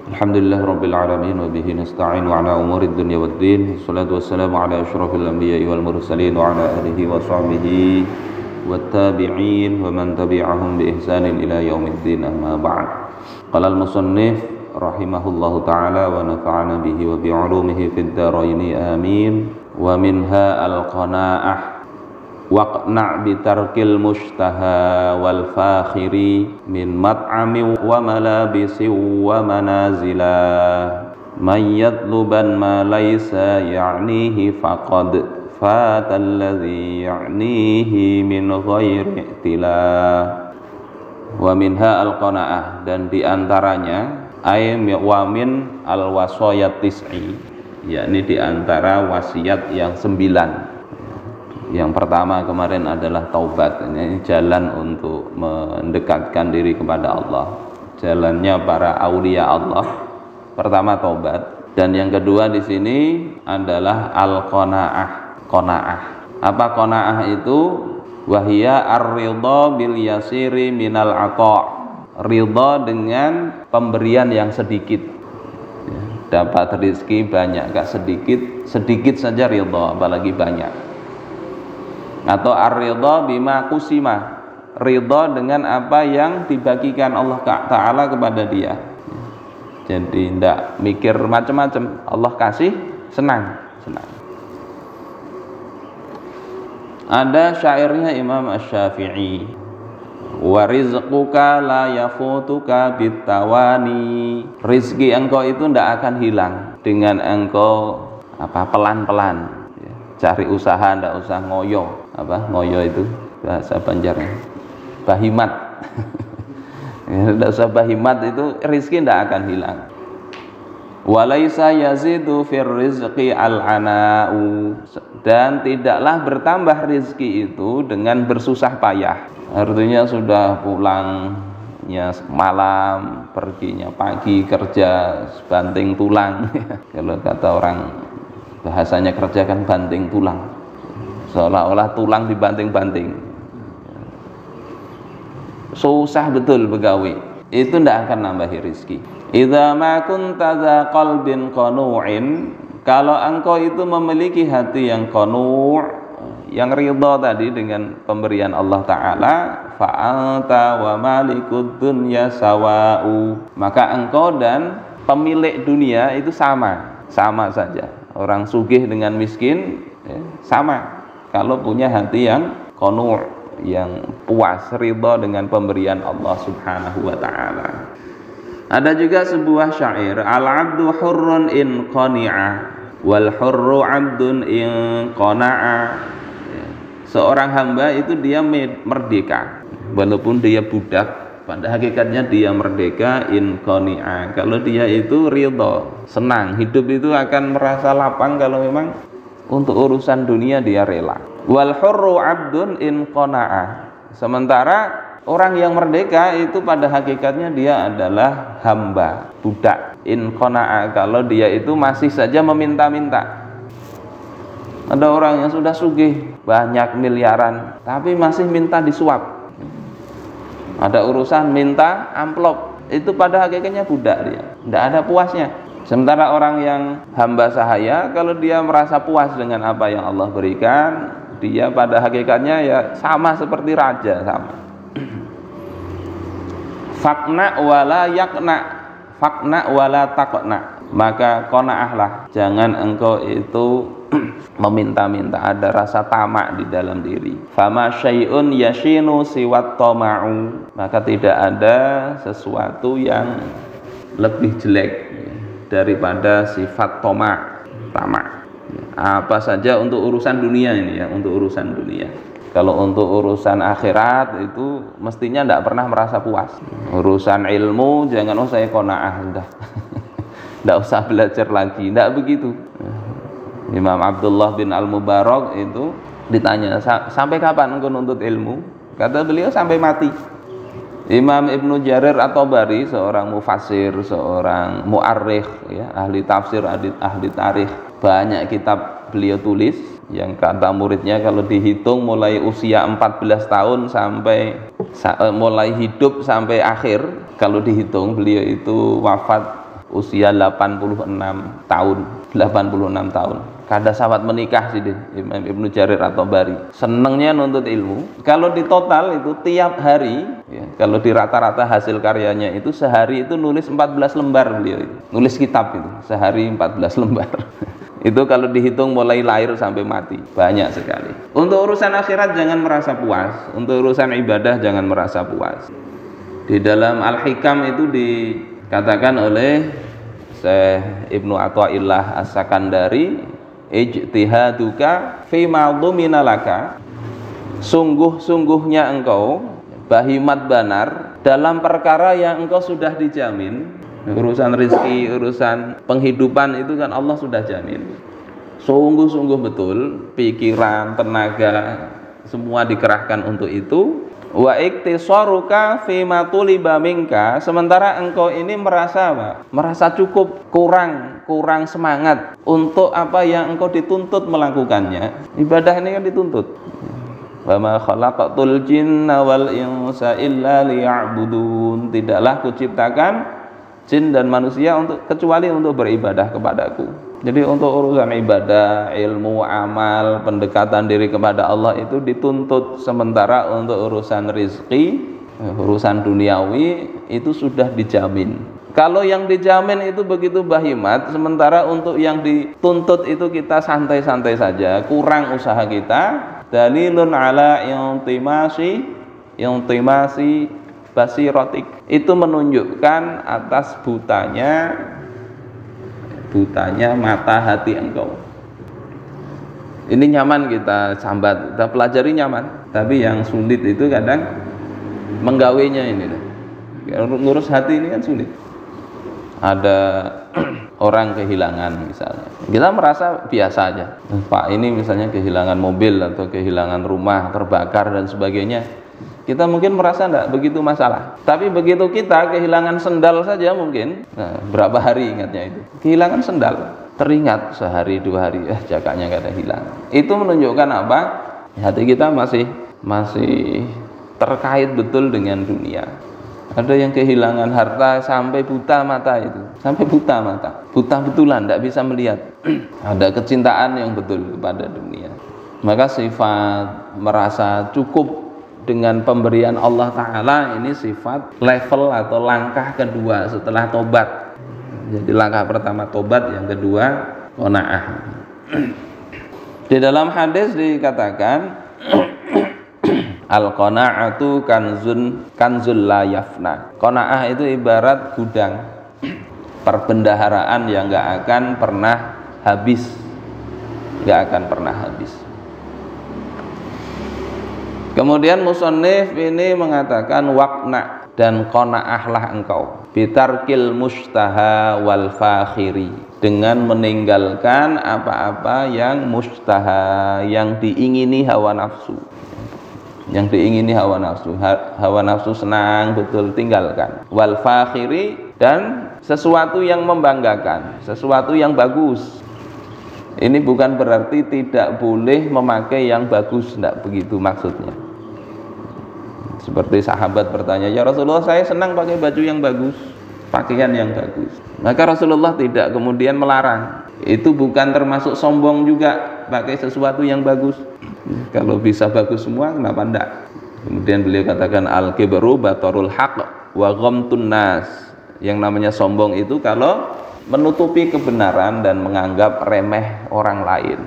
Alhamdulillah Rabbil Alamin wa bihi nasta'inu ala umuri dunya waddin. Wassalatu wassalamu ala asyrafil anbiya'i wal mursalin wa ala alihi wa sahbihi wattabi'in wa man tabi'ahum bi ihsanin ila yaumiddin, amma ba'd. Qala al-musannif rahimahullahu ta'ala wa nafa'ana bihi wa bi 'ulumihi fid dharaini amin. Wa minha al-qana'ah waqna' bitarkil mushtaha wal fakhiri min mat'ami wa malabisi wa manazila man yatluban ma laysa ya'nihi faqad fatal ladzi ya'nihi min ghairi ihtilah. Wa minha al-qana'ah, dan diantaranya ay wa min al-wasayat tis'i, yakni diantara wasiat yang 9. Yang pertama kemarin adalah taubat. Ini jalan untuk mendekatkan diri kepada Allah, jalannya para aulia Allah. Pertama taubat, dan yang kedua di sini adalah al-qanaah. Qanaah. Apa qanaah itu? Wahia ar-ridha bil yasiri minal ata'. Ridha dengan pemberian yang sedikit. Dapat rezeki banyak gak sedikit, sedikit saja ridha, apalagi banyak. Atau ar-ridha bima kusima, ridha dengan apa yang dibagikan Allah Ta'ala kepada dia. Jadi tidak mikir macam-macam, Allah kasih senang. Ada syairnya Imam Asy-Syafi'i, wa rizquka la yafutuka bitawani. Rizki engkau itu tidak akan hilang dengan engkau pelan-pelan. Cari usaha, tidak usah ngoyo. Ngoyo itu bahasa Banjarnya bahimat. Tidak usah bahimat, itu rizki tidak akan hilang. Walaisa yazidu fir rizqi al-ana'u, dan tidaklah bertambah rizki itu dengan bersusah payah. Artinya sudah pulangnya malam, perginya pagi, kerja banting tulang. Kalau kata orang bahasanya kerja kan banting tulang, seolah-olah tulang dibanting-banting. Susah betul begawi, itu tidak akan nambahi rizki. Idza ma kunta dza qalbin qanu'in, kalau engkau itu memiliki hati yang qanu', yang ridha tadi dengan pemberian Allah Ta'ala, fa'anta wa malikud dunya sawa'u, maka engkau dan pemilik dunia itu sama saja. Orang sugih dengan miskin sama, kalau punya hati yang qanu', yang puas, ridha dengan pemberian Allah Subhanahu wa Ta'ala. Ada juga sebuah syair, al-'abdu hurrun in qani'a wal hurru 'abdun in qana'a. Seorang hamba itu dia merdeka, walaupun dia budak, pada hakikatnya dia merdeka in qani'a, kalau dia itu ridha, senang, hidup itu akan merasa lapang kalau memang untuk urusan dunia dia rela. Wal hurru 'abdun in qana'a, sementara orang yang merdeka itu pada hakikatnya dia adalah hamba, budak. In qana'a, kalau dia itu masih saja meminta-minta. Ada orang yang sudah sugih, banyak miliaran, tapi masih minta disuap. Ada urusan minta amplop, itu pada hakikatnya budak dia, tidak ada puasnya. Sementara orang yang hamba sahaya, kalau dia merasa puas dengan apa yang Allah berikan, dia pada hakikatnya ya sama seperti raja, sama. Fakna wala yakna, fakna wala takna, maka qanaahlah, jangan engkau itu meminta-minta, ada rasa tamak di dalam diri. Fama syai'un yashinu siwat tama'u, maka tidak ada sesuatu yang lebih jelek daripada sifat tamak. Apa saja untuk urusan dunia ini ya, untuk urusan dunia. Kalau untuk urusan akhirat itu mestinya tidak pernah merasa puas. Urusan ilmu jangan saya qanaah sudah. Tidak usah belajar lagi, tidak begitu. Imam Abdullah bin Al-Mubarak itu ditanya, sampai kapan engkau nuntut ilmu? Kata beliau, sampai mati. Imam Ibnu Jarir At-Tabari, seorang mufassir, seorang mu'arrikh ya, ahli tafsir, ahli tarikh, banyak kitab beliau tulis yang kata muridnya kalau dihitung mulai usia 14 tahun sampai mulai hidup sampai akhir, kalau dihitung beliau itu wafat usia 86 tahun. 86 tahun. Kada sahabat menikah sih Imam Ibnu Jarir at-Tabari. Senengnya nuntut ilmu. Kalau di total itu tiap hari, ya, kalau di rata-rata hasil karyanya itu sehari itu nulis 14 lembar beliau itu. Nulis kitab itu sehari 14 lembar. Itu kalau dihitung mulai lahir sampai mati, banyak sekali. Untuk urusan akhirat jangan merasa puas, untuk urusan ibadah jangan merasa puas. Di dalam Al-Hikam itu dikatakan oleh Syekh Ibnu Athaillah As-Sakandari, ijtihaduka fi ma'dhumina laka, sungguh-sungguhnya engkau bahimat banar dalam perkara yang engkau sudah dijamin. Urusan rezeki, urusan penghidupan itu kan Allah sudah jamin. Sungguh-sungguh betul, pikiran, tenaga semua dikerahkan untuk itu. Wa iktisaruka fi ma tuliba minka, sementara engkau ini merasa apa? Merasa cukup, kurang semangat untuk apa yang engkau dituntut melakukannya. Ibadah ini kan dituntut. Wa ma khalaqatul jinna wal insa illa liya'budun, tidaklah kuciptakan jin dan manusia kecuali untuk beribadah kepadaku. Jadi untuk urusan ibadah, ilmu, amal, pendekatan diri kepada Allah itu dituntut. Sementara untuk urusan rizki, urusan duniawi itu sudah dijamin. Kalau yang dijamin itu begitu bahimat, sementara untuk yang dituntut itu kita santai-santai saja, kurang usaha kita. Dalilun ala intimasi basiratik, itu menunjukkan atas butanya mata hati engkau. Ini nyaman kita sambat, kita pelajari nyaman, tapi yang sulit itu kadang menggawainya ini. Ngurus hati ini kan sulit. Ada orang kehilangan misalnya, kita merasa biasa aja. Pak ini misalnya kehilangan mobil atau kehilangan rumah, terbakar dan sebagainya, kita mungkin merasa enggak begitu masalah. Tapi begitu kita kehilangan sendal saja mungkin, nah, berapa hari ingatnya itu? Kehilangan sendal, teringat sehari dua hari, jakaknya enggak ada hilang. Itu menunjukkan apa? Hati kita masih terkait betul dengan dunia. Ada yang kehilangan harta sampai buta mata itu, sampai buta mata, buta betulan, enggak bisa melihat. Ada kecintaan yang betul kepada dunia. Maka sifat merasa cukup dengan pemberian Allah Ta'ala ini sifat level atau langkah kedua setelah tobat. Jadi langkah pertama tobat, yang kedua qanaah. Di dalam hadis dikatakan al-qanaatu kanzul la yafna. Qanaah itu ibarat gudang perbendaharaan yang enggak akan pernah habis. Enggak akan pernah habis. Kemudian musannif ini mengatakan waqna, dan qanaahlah engkau bitarkil mustaha wal fakhiri, dengan meninggalkan apa-apa yang mustaha, yang diingini hawa nafsu. Yang diingini hawa nafsu senang betul, tinggalkan. Wal fakhiri, dan sesuatu yang membanggakan, sesuatu yang bagus. Ini bukan berarti tidak boleh memakai yang bagus, tidak begitu maksudnya. Seperti sahabat bertanya, ya Rasulullah, saya senang pakai baju yang bagus, pakaian yang bagus. Maka Rasulullah tidak kemudian melarang. Itu bukan termasuk sombong juga, pakai sesuatu yang bagus. Kalau bisa bagus semua, kenapa enggak? Kemudian beliau katakan al-kibru batarul haq wa ghamtun nas. Yang namanya sombong itu kalau menutupi kebenaran dan menganggap remeh orang lain.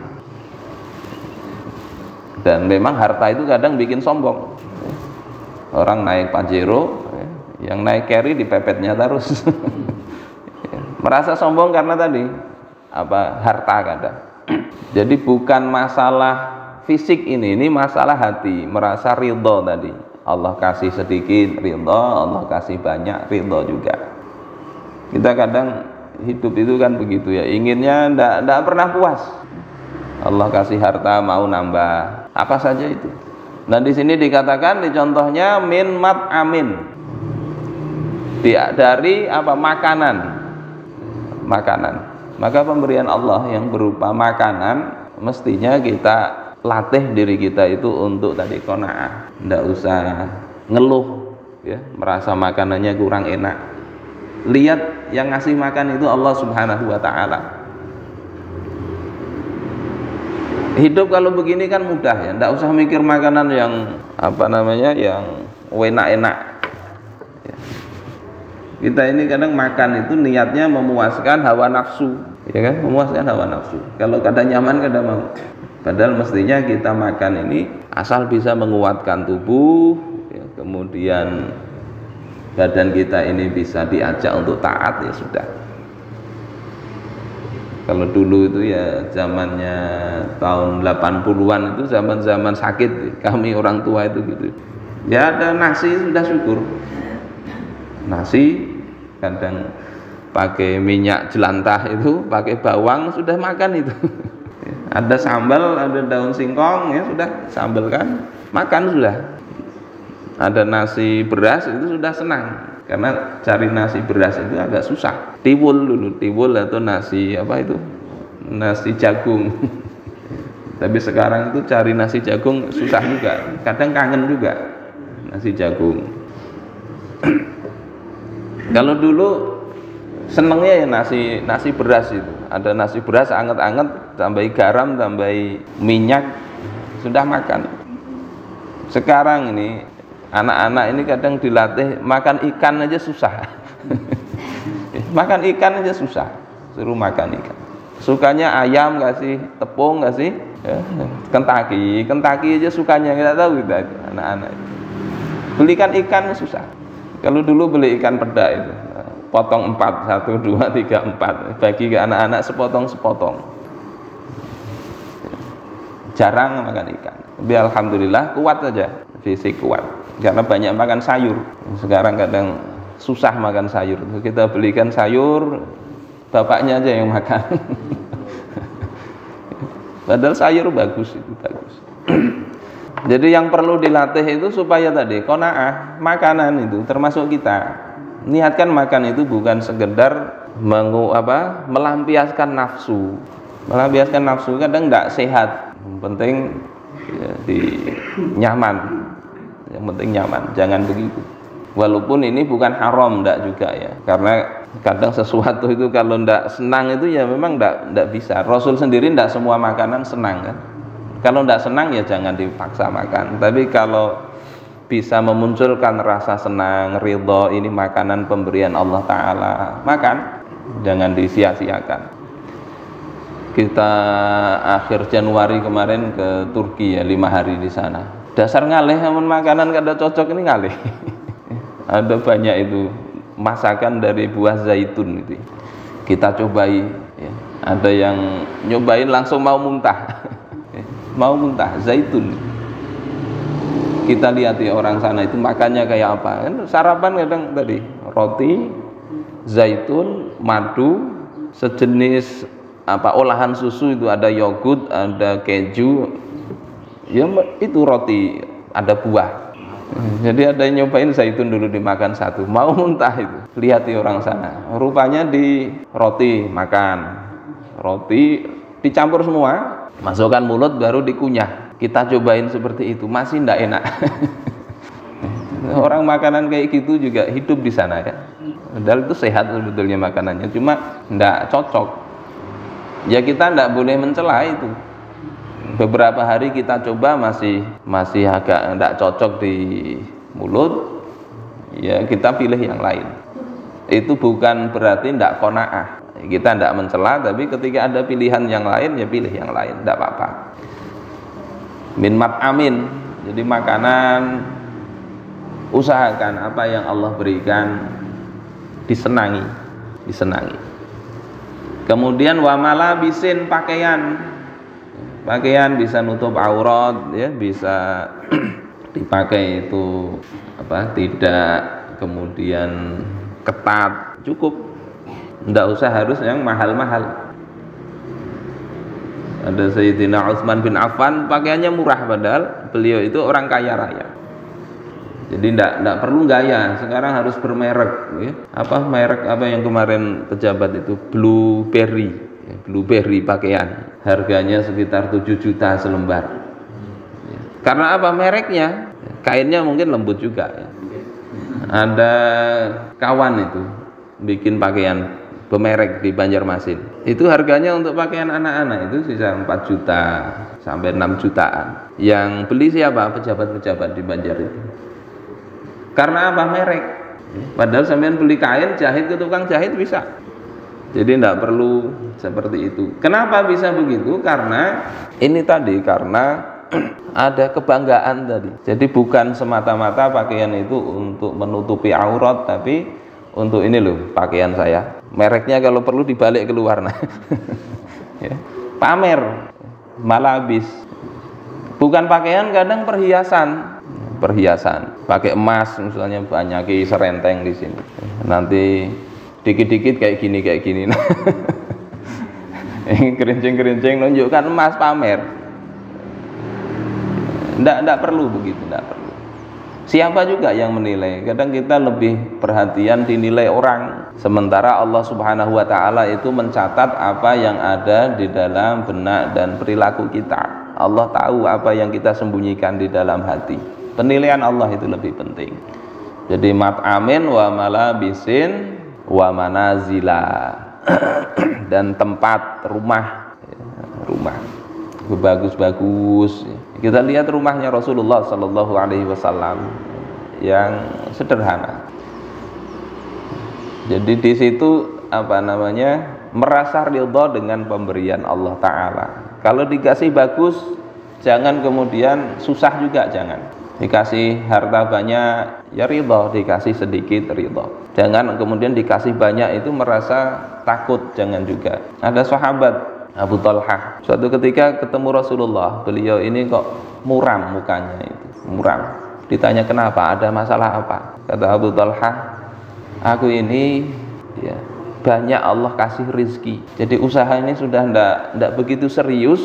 Dan memang harta itu kadang bikin sombong. Orang naik Pajero, yang naik carry dipepetnya terus. Merasa sombong karena tadi harta kadang. Jadi bukan masalah fisik ini masalah hati, merasa ridho tadi. Allah kasih sedikit ridho, Allah kasih banyak ridho juga. Kita kadang hidup itu kan begitu ya, inginnya ndak pernah puas. Allah kasih harta mau nambah, apa saja itu. Nah di sini dikatakan, di contohnya min mat'amin, dari apa, makanan. Maka pemberian Allah yang berupa makanan mestinya kita latih diri kita itu untuk tadi qanaah, ndak usah ngeluh ya, merasa makanannya kurang enak. Lihat yang ngasih makan itu Allah Subhanahu wa taala. Hidup kalau begini kan mudah ya, enggak usah mikir makanan yang yang enak-enak. Ya. Kita ini kadang makan itu niatnya memuaskan hawa nafsu, ya kan? Memuaskan hawa nafsu. Kalau kadang nyaman kadang mau. Padahal mestinya kita makan ini asal bisa menguatkan tubuh, ya, kemudian badan kita ini bisa diajak untuk taat, ya sudah. Kalau dulu itu ya zamannya tahun 80-an itu zaman-zaman sakit kami orang tua itu gitu. Ya ada nasi sudah syukur. Nasi kadang pakai minyak jelantah itu, pakai bawang sudah makan itu. Ada sambal, ada daun singkong ya sudah sambal kan, makan sudah. Ada nasi beras itu sudah senang. Karena cari nasi beras itu agak susah. Tiwul dulu, tiwul atau nasi nasi jagung. Tapi sekarang itu cari nasi jagung susah juga. Kadang kangen juga nasi jagung. Kalau dulu senengnya ya nasi beras itu. Ada nasi beras anget-anget, tambahi garam, tambahi minyak, sudah makan. Sekarang ini anak-anak ini kadang dilatih makan ikan aja susah. Makan ikan aja susah, suruh makan ikan. Sukanya ayam kasih tepung kasih Kentucky aja sukanya, nggak tahu kita anak-anak. Belikan ikan susah. Kalau dulu beli ikan peda itu potong 4, 1, 2, 3, 4 bagi ke anak-anak sepotong-sepotong. Jarang makan ikan. Tapi alhamdulillah kuat saja, fisik kuat. Karena banyak makan sayur. Sekarang kadang susah makan sayur. Kita belikan sayur, bapaknya aja yang makan. Padahal sayur bagus itu bagus. Jadi yang perlu dilatih itu supaya tadi qanaah, makanan itu termasuk kita. Niatkan makan itu bukan sekedar melampiaskan nafsu. Melampiaskan nafsu kadang tidak sehat. Yang penting ya, nyaman. Yang penting nyaman, jangan begitu. Walaupun ini bukan haram, enggak juga ya. Karena kadang sesuatu itu kalau enggak senang itu ya memang enggak bisa. Rasul sendiri enggak semua makanan senang kan. Kalau enggak senang ya jangan dipaksa makan. Tapi kalau bisa memunculkan rasa senang, ridho, ini makanan pemberian Allah Ta'ala, makan, jangan disia-siakan. Kita akhir Januari kemarin ke Turki ya, 5 hari di sana. Dasar ngalih namun makanan kada cocok ini ngalih. Ada banyak itu masakan dari buah zaitun itu. Kita cobai ya. Ada yang nyobain langsung mau muntah. Mau muntah zaitun. Kita lihat ya orang sana itu makannya kayak apa. Kan sarapan kadang tadi roti, zaitun, madu, sejenis olahan susu itu ada yogurt, ada keju. Ya itu roti, ada buah. Jadi ada yang nyobain zaitun dulu dimakan satu, mau muntah itu. Lihat di orang sana, rupanya di roti makan, roti dicampur semua, masukkan mulut baru dikunyah. Kita cobain seperti itu, masih ndak enak. Orang makanan kayak gitu juga hidup di sana ya. Padahal itu sehat sebetulnya makanannya, cuma ndak cocok. Ya kita ndak boleh mencela itu. Beberapa hari kita coba masih agak tidak cocok di mulut, ya kita pilih yang lain. Itu bukan berarti tidak qanaah. Kita tidak mencela, tapi ketika ada pilihan yang lain ya pilih yang lain, tidak apa-apa. Min mat'amin, jadi makanan usahakan apa yang Allah berikan disenangi. Kemudian wa malabisin, pakaian bisa nutup aurat ya, bisa dipakai itu tidak kemudian ketat, cukup, tidak usah harus yang mahal-mahal. Ada Sayyidina Utsman bin Affan pakaiannya murah padahal beliau itu orang kaya raya. Jadi tidak perlu gaya, sekarang harus bermerek ya. Merek yang kemarin pejabat itu Blueberry pakaian, harganya sekitar 7 juta selembar ya. Karena mereknya, kainnya mungkin lembut juga ya. Ada kawan itu bikin pakaian bemerek di Banjarmasin. Itu harganya untuk pakaian anak-anak itu sisa 4 juta sampai 6 jutaan. Yang beli siapa? Pejabat-pejabat di Banjar itu. Karena apa? Merek. Padahal sampean beli kain jahit ke tukang jahit bisa. Jadi tidak perlu seperti itu. Kenapa bisa begitu? Karena ini tadi, karena ada kebanggaan tadi. Jadi bukan semata-mata pakaian itu untuk menutupi aurat, tapi untuk ini loh pakaian saya. Mereknya kalau perlu dibalik keluar, nah. Ya. Pamer, malabis. Bukan pakaian, kadang perhiasan. Pakai emas misalnya banyak serenteng di sini. Nanti dikit-dikit kayak gini. Kerincing-kerincing nunjukkan emas, pamer. Nggak perlu begitu, nggak perlu. Siapa juga yang menilai? Kadang kita lebih perhatian dinilai orang, sementara Allah Subhanahu wa Ta'ala itu mencatat apa yang ada di dalam benak dan perilaku kita. Allah tahu apa yang kita sembunyikan di dalam hati. Penilaian Allah itu lebih penting. Jadi mat'amin wa malabisin wa manazila, dan tempat rumah bagus-bagus. Kita lihat rumahnya Rasulullah Sallallahu Alaihi Wasallam yang sederhana. Jadi di situ merasa ridha dengan pemberian Allah Taala. Kalau dikasih bagus, jangan kemudian susah juga, jangan. Dikasih harta banyak, ya ridha. Dikasih sedikit, ridha. Jangan kemudian dikasih banyak itu merasa takut, jangan juga. Ada sahabat Abu Talhah, suatu ketika ketemu Rasulullah, beliau ini kok muram mukanya itu, muram. Ditanya kenapa, ada masalah apa? Kata Abu Talhah, aku ini ya, banyak Allah kasih rizki, jadi usaha ini sudah ndak begitu serius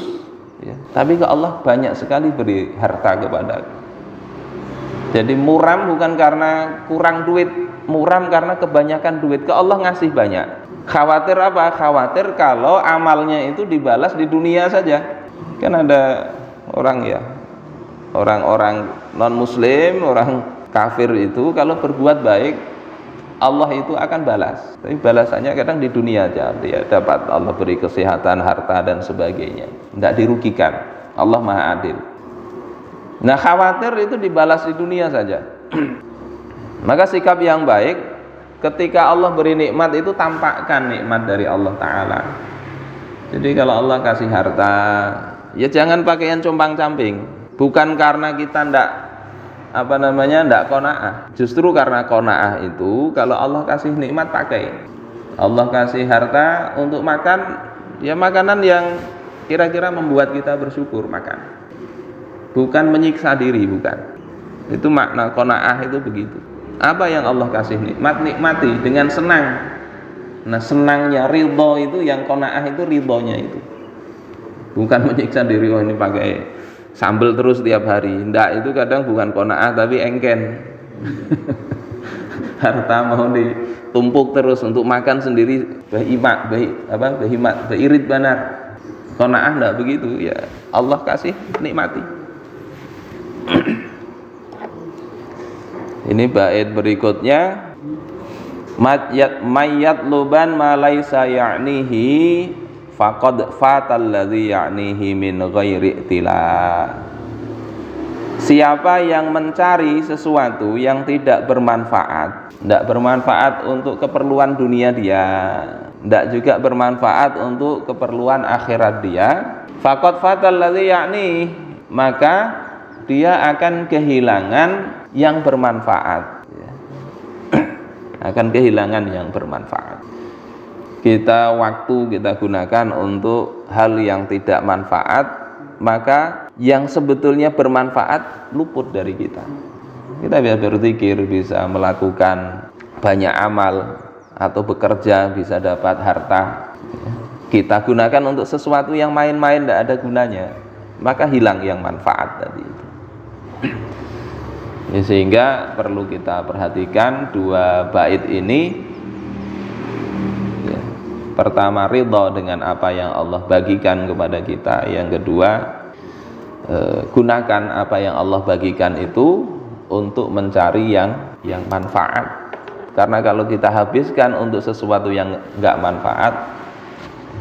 ya, tapi ke Allah banyak sekali beri harta kepadaku. Jadi muram bukan karena kurang duit, muram karena kebanyakan duit, ke Allah ngasih banyak. Khawatir apa? Khawatir kalau amalnya itu dibalas di dunia saja. Kan ada orang-orang non muslim, orang kafir itu kalau berbuat baik Allah itu akan balas. Tapi balasannya kadang di dunia aja. Dia dapat Allah beri kesehatan, harta dan sebagainya. Tidak dirugikan. Allah Maha Adil. Nah, khawatir itu dibalas di dunia saja. Maka sikap yang baik, ketika Allah beri nikmat itu tampakkan nikmat dari Allah Ta'ala. Jadi kalau Allah kasih harta, ya jangan pakaian compang-camping. Bukan karena kita ndak qanaah. Justru karena qanaah itu, kalau Allah kasih nikmat pakai. Allah kasih harta untuk makan, ya makanan yang kira-kira membuat kita bersyukur, makan. Bukan menyiksa diri, bukan. Itu makna qanaah itu begitu. Apa yang Allah kasih nikmat, nikmati dengan senang. Nah, senangnya ridho itu, yang qanaah itu ridhonya itu. Bukan menyiksa diri, oh ini pakai sambal terus tiap hari. Ndak, itu kadang bukan qanaah tapi engken. Harta mau ditumpuk terus untuk makan sendiri, irit banar. Qanaah ndak begitu ya. Allah kasih nikmati. Ini bait berikutnya, mayat luban ma laisa ya'nihi faqad fatal ladzi ya'nihi min ghairi tila. Siapa yang mencari sesuatu yang tidak bermanfaat untuk keperluan dunia dia, tidak juga bermanfaat untuk keperluan akhirat dia, faqad fatal ladzi ya'ni, maka dia akan kehilangan yang bermanfaat, akan kehilangan yang bermanfaat. Waktu kita gunakan untuk hal yang tidak manfaat, maka yang sebetulnya bermanfaat luput dari kita. Kita bisa berzikir, bisa melakukan banyak amal, atau bekerja bisa dapat harta. Kita gunakan untuk sesuatu yang main-main, tidak ada gunanya, maka hilang yang manfaat tadi itu. Ya, sehingga perlu kita perhatikan dua bait ini ya. Pertama, ridha dengan apa yang Allah bagikan kepada kita. Yang kedua, gunakan apa yang Allah bagikan itu untuk mencari yang manfaat. Karena kalau kita habiskan untuk sesuatu yang enggak manfaat,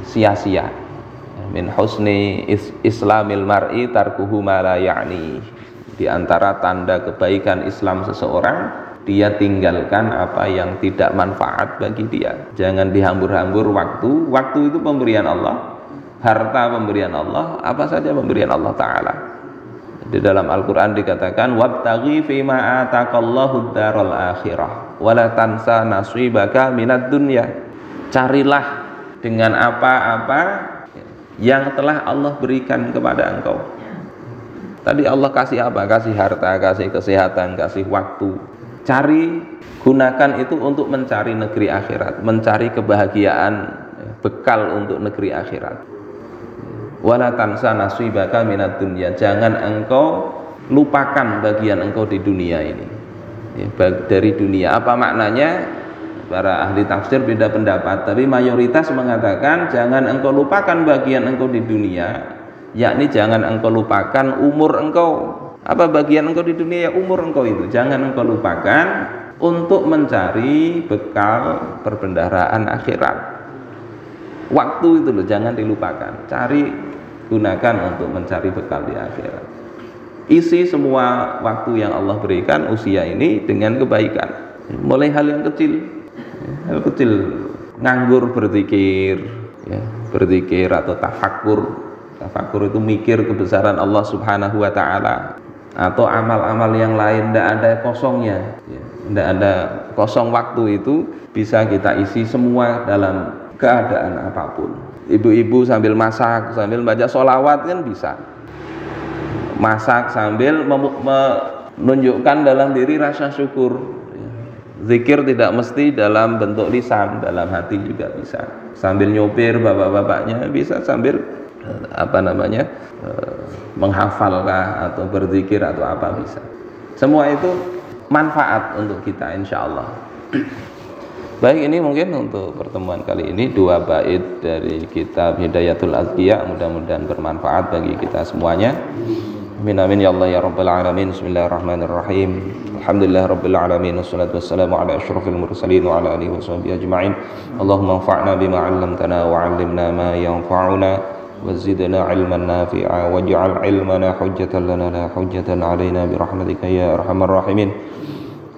sia-sia. Min husni islamil mar'i tarkuhu ma la ya'ni. Di antara tanda kebaikan Islam seseorang, dia tinggalkan apa yang tidak manfaat bagi dia. Jangan dihambur-hambur waktu. Waktu itu pemberian Allah, harta pemberian Allah, apa saja pemberian Allah Ta'ala. Di dalam Al-Quran dikatakan wabtaghi fima ataqallahu daral akhirah wala tansa nasibaka minad dunya. Carilah dengan apa-apa yang telah Allah berikan kepada engkau. Tadi Allah kasih apa? Kasih harta, kasih kesehatan, kasih waktu. Cari, gunakan itu untuk mencari negeri akhirat, mencari kebahagiaan, bekal untuk negeri akhirat. Wala tansa nasibaka minad dunya. Jangan engkau lupakan bagian engkau di dunia ini. Dari dunia. Apa maknanya? Para ahli tafsir beda pendapat, tapi mayoritas mengatakan jangan engkau lupakan bagian engkau di dunia, yakni jangan engkau lupakan umur engkau. Apa bagian engkau di dunia? Ya umur engkau itu. Jangan engkau lupakan untuk mencari bekal perbendaharaan akhirat. Waktu itu loh, jangan dilupakan. Cari, gunakan untuk mencari bekal di akhirat. Isi semua waktu yang Allah berikan usia ini dengan kebaikan. Mulai hal yang kecil, nganggur berzikir, ya, berzikir atau tafakur. Tafakur itu mikir kebesaran Allah Subhanahu wa Ta'ala. Atau amal-amal yang lain, tidak ada kosongnya, ya, tidak ada kosong. Waktu itu bisa kita isi semua dalam keadaan apapun. Ibu-ibu sambil masak, sambil baca sholawat kan bisa. Masak sambil menunjukkan dalam diri rasa syukur. Zikir tidak mesti dalam bentuk lisan, dalam hati juga bisa. Sambil nyopir bapak-bapaknya bisa sambil menghafalkah atau berzikir atau apa bisa. Semua itu manfaat untuk kita insya Allah. Baik, ini mungkin untuk pertemuan kali ini 2 bait dari kitab Hidayatul Azkiya, mudah-mudahan bermanfaat bagi kita semuanya. Amin amin ya Allah ya rabbal alamin. Bismillahirrahmanirrahim. Alhamdulillah rabbil alamin wassalatu wassalamu ala asyrafil mursalin wa ala alihi washabbihi ajma'in. Allahumma anfa'na bima 'allamtana wa 'allimna ma yanfa'una wa zidna 'ilman nafi'a waj'al 'ilmana hujjatan lana la hujjatan 'alaina bi rahmatika ya arhamar rahimin.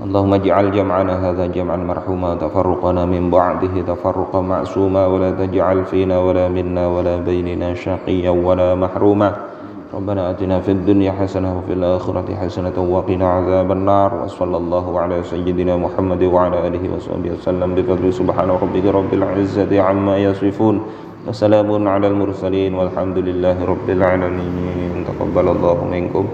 Allahumma ij'al jam'ana hadza jam'an marhuma tafarruqana min ba'dihi tafarruqan ma'suma wa la taj'al fina wa la minna wa la bainina shaqiyyan wa la mahruma. Rabbana atina fid dunya hasanah wa fil akhirati hasanah wa qina adzaban nar. Wa sallallahu ala sayyidina Muhammad wa ala alihi wa sahbihi wasallam bi fadli subhana rabbika rabbil izzati amma yasifun wa salamun ala al mursalin walhamdulillahi rabbil alamin. Taqabbalallahu minkum.